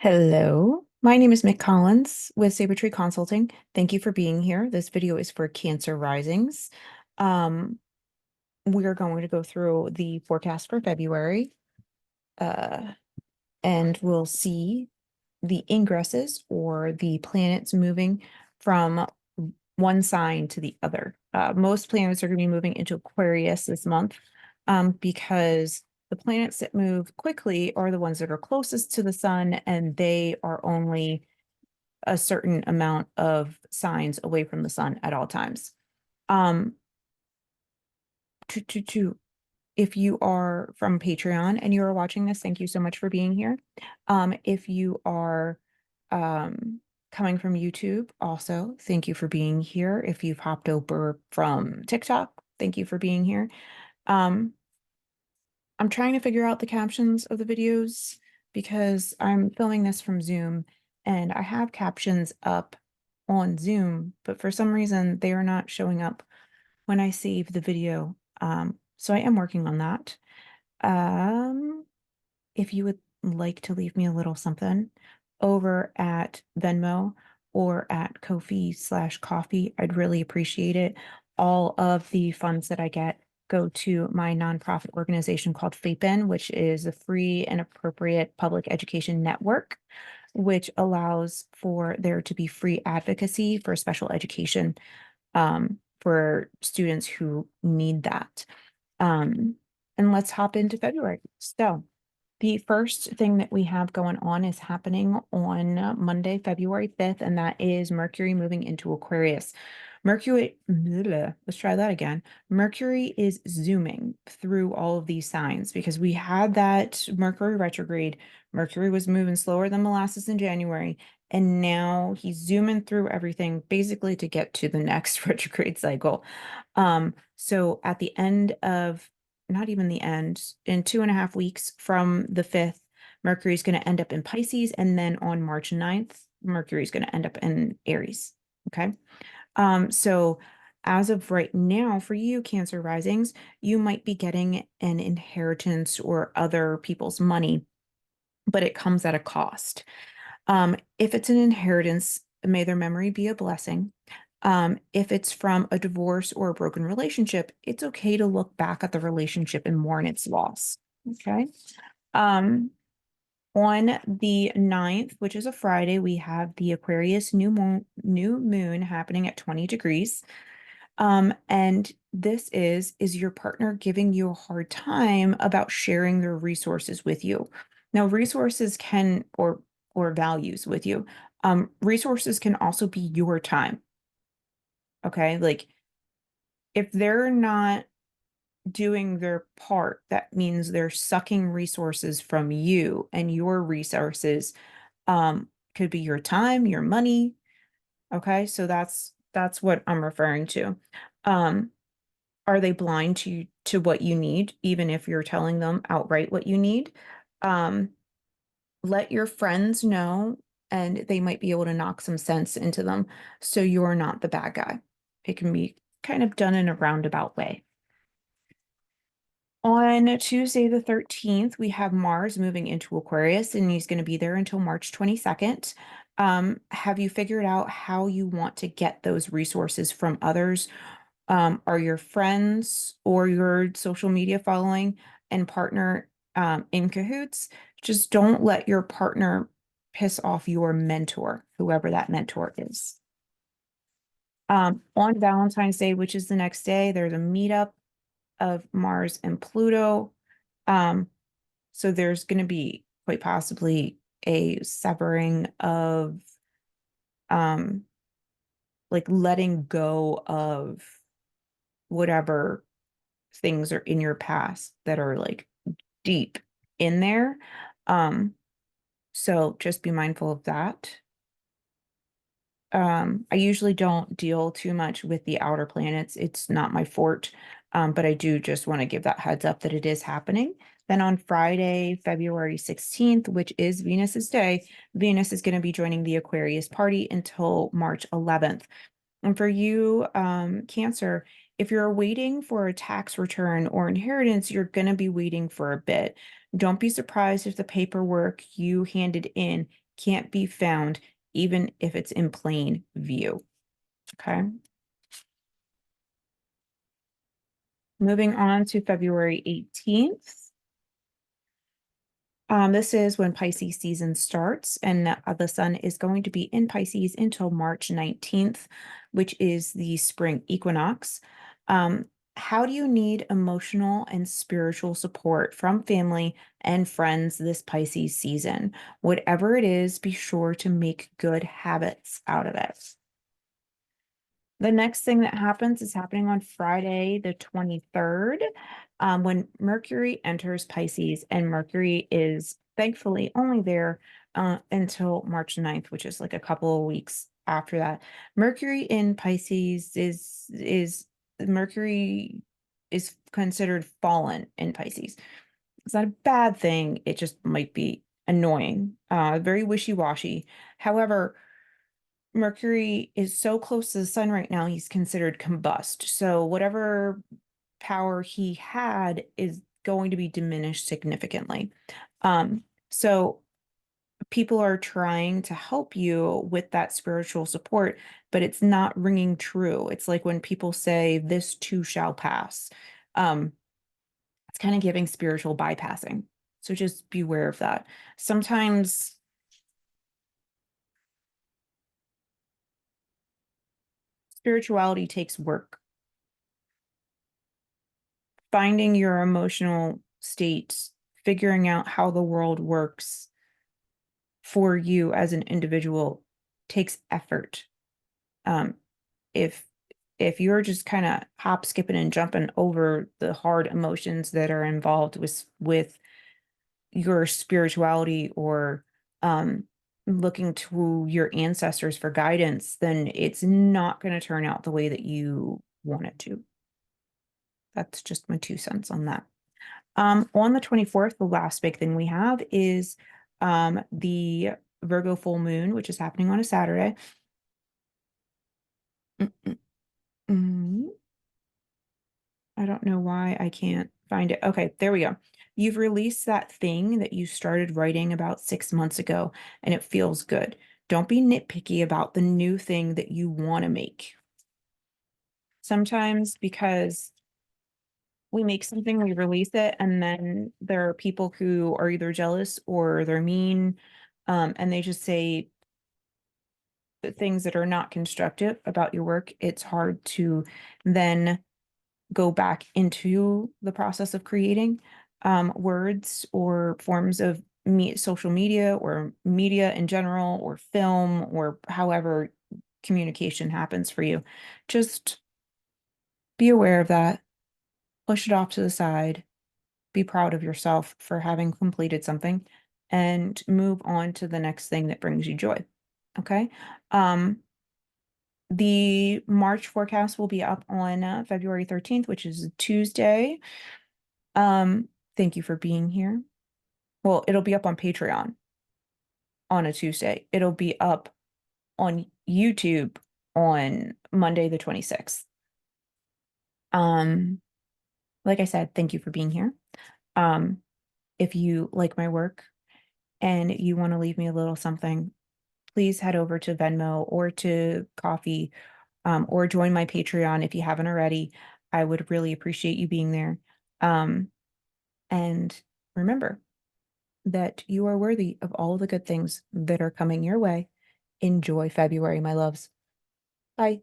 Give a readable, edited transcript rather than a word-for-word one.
Hello, my name is Mick Collins with Sabretree Consulting. Thank you for being here. This video is for Cancer Risings. Um, we're going to go through the forecast for February, uh, and we'll see the ingresses or the planets moving from one sign to the other. Most planets are going to be moving into Aquarius this month, because the planets that move quickly are the ones that are closest to the sun, and they are only a certain amount of signs away from the sun at all times. Um, if you are from Patreon and you are watching this, thank you so much for being here. If you are coming from YouTube, also, thank you for being here. If you've hopped over from TikTok, thank you for being here. Um, I'm trying to figure out the captions of the videos because I'm filming this from Zoom and I have captions up on Zoom, but for some reason they are not showing up when I save the video. So I am working on that. Um, if you would like to leave me a little something over at Venmo or at Ko-fi/coffee, I'd really appreciate it. All of the funds that I get go to my nonprofit organization called FAPEN, which is a free and appropriate public education network, which allows for there to be free advocacy for special education for students who need that. And let's hop into February. So the first thing that we have going on is happening on Monday, February 5th, and that is Mercury moving into Aquarius. Let's try that again. Mercury is zooming through all of these signs because we had that Mercury retrograde. Mercury was moving slower than molasses in January, and now he's zooming through everything basically to get to the next retrograde cycle. So at the end of not even the end, in 2.5 weeks from the 5th, Mercury is going to end up in Pisces. And then on March 9th, Mercury is going to end up in Aries. Okay. So as of right now, for you, Cancer risings, you might be getting an inheritance or other people's money, but it comes at a cost. If it's an inheritance, may their memory be a blessing. If it's from a divorce or a broken relationship, it's okay to look back at the relationship and mourn its loss. Okay. Um, on the 9th, which is a Friday, we have the Aquarius new moon happening at 20 degrees. And this is your partner giving you a hard time about sharing their resources with you. Now, resources can or values with you. Resources can also be your time. Okay, like if they're not doing their part, that means they're sucking resources from you, and your resources could be your time, your money. Okay, so that's what I'm referring to. Um, are they blind to what you need, even if you're telling them outright what you need? Um, let your friends know, and they might be able to knock some sense into them so you're not the bad guy. It can be kind of done in a roundabout way. On Tuesday, the 13th, we have Mars moving into Aquarius, and he's going to be there until March 22nd. Have you figured out how you want to get those resources from others? Are your friends or your social media following and partner in cahoots? Just don't let your partner piss off your mentor, whoever that mentor is. On Valentine's Day, which is the next day, there's a meetup of Mars and Pluto. Um, so there's going to be quite possibly a severing of um like letting go of whatever things are in your past that are like deep in there. Um, so just be mindful of that. I usually don't deal too much with the outer planets. It's not my fort. But I do just want to give that heads up that it is happening. Then on Friday, February 16th, which is Venus's day, Venus is going to be joining the Aquarius party until March 11th. And for you, Cancer, if you're waiting for a tax return or inheritance, you're going to be waiting for a bit. Don't be surprised if the paperwork you handed in can't be found, even if it's in plain view. Okay. Moving on to February 18th. This is when Pisces season starts, and the sun is going to be in Pisces until March 19th, which is the spring equinox. Um, how do you need emotional and spiritual support from family and friends this Pisces season? Whatever it is, be sure to make good habits out of it. The next thing that happens is happening on Friday, the 23rd, when Mercury enters Pisces, and Mercury is thankfully only there until March 9th, which is like a couple of weeks after that. Mercury in Pisces is Mercury is considered fallen in Pisces. It's not a bad thing. It just might be annoying, very wishy-washy. However, Mercury is so close to the sun right now, he's considered combust. So whatever power he had is going to be diminished significantly. So people are trying to help you with that spiritual support, but it's not ringing true. It's like when people say, "This too shall pass." Um, it's kind of giving spiritual bypassing. So just beware of that. Sometimes spirituality takes work. Finding your emotional state, figuring out how the world works for you as an individual takes effort. Um, if if you're just kind of hop, skipping, and jumping over the hard emotions that are involved with your spirituality or looking to your ancestors for guidance, then it's not going to turn out the way that you want it to. That's just my 2 cents on that. On the 24th, the last big thing we have is the Virgo full moon, which is happening on a Saturday. Mm, mm, mm. I don't know why I can't find it. Okay, there we go. You've released that thing that you started writing about 6 months ago, and it feels good. Don't be nitpicky about the new thing that you want to make. Sometimes because we make something, we release it, and then there are people who are either jealous or they're mean, and they just say the things that are not constructive about your work. It's hard to then go back into the process of creating words or forms of social media or media in general or film or however communication happens for you. Just be aware of that, push it off to the side, be proud of yourself for having completed something, and move on to the next thing that brings you joy. Okay. Um, the March forecast will be up on February 13th, which is a Tuesday. Thank you for being here. Well, it'll be up on Patreon on a Tuesday. It'll be up on YouTube on Monday, the 26th. Um, like I said, thank you for being here. Um, if you like my work and you want to leave me a little something, please head over to Venmo or to Coffee, or join my Patreon if you haven't already. I would really appreciate you being there. Um, and remember that you are worthy of all the good things that are coming your way. Enjoy February, my loves. Bye.